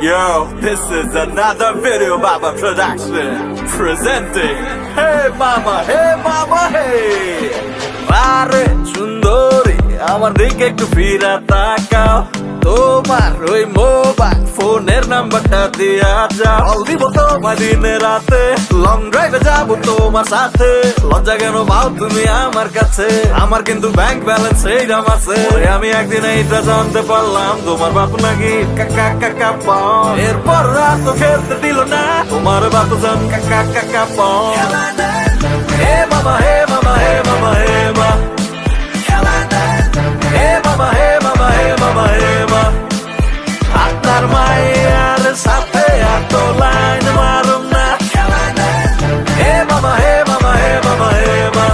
Yo, this is another video Baba production presenting Hey Mama, Hey Mama, Hey আরে সুন্দরী আমার দিকে একটু ফিরা তাকাও তোমার ওই মোবাইল ফোনের নাম্বারটা দিয়া যাও কল দিব তোমার দিনে রাতে লং ড্রাইভে যাবো তোমার সাথে লজ্জা কেন পাও তুমি আমার কাছে আমার কিন্তু ব্যাংক ব্যালেন্স এইরকম আছে আমি একদিন এইটা জানতে পারলাম তোমার বাপ নাকি কাকা কাকা পাও এরপর রাত তো খেলতে দিল না তোমার বাপ জান কাকা কাকা পাও হে মামা হে মামা হে মামা হে মা হে মামা হে মামা হে মামা হে মা আপনার মায়ের সাথে এত লাইন মারুম না হে মামা হে মামা হে মামা হে মা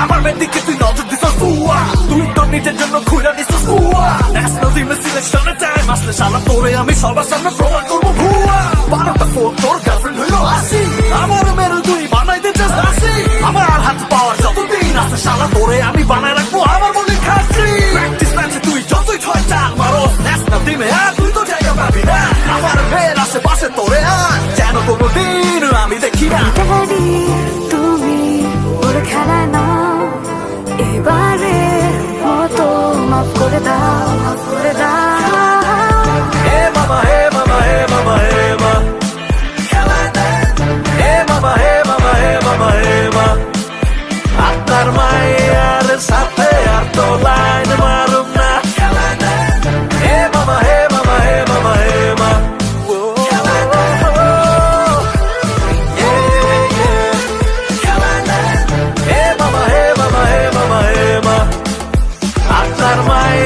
আমার মেয়েদিকে তুই নজর দিস ফুয়া তুই তোর নিজের জন্য খুঁড়া দিস ফুয়া ন্যাশনাল টিমের সিলেকশনের টাইম আসলে সারা তোরে আমি সবার সামনে প্রমাণ করবো ভুয়া 12টা ফোন তোর গার্লফ্রেন্ড হইলো আসি আমার মেরু তুই বানাই দিতে আসি আমার হাত পাওয়ার যতদিন আছে সারা তোরে আমি বানায় রাখবো আমার মনে খাচ্ছি প্র্যাকটিস ম্যাচে তুই যতই ছয় চার মারো ন্যাশনাল টিমে তুই তো জায়গা পাবি না আমার মেয়ের আশেপাশে তোরে যেন কোনোদিন আমি দেখি না তুমি ওর খেলা না এবারে মতো মাফ করে দাও মাফ করে দাও হে মামা হে মামা হে মামা হে মা হে মামা হে মামা হে মামা হে মা আপনার মায়ের সাথে আর তো লাইন মারুম না হে মামা হে মামা হে মামা হে মা হে মামা হে মামা হে মামা হে মা আপনার মায়ের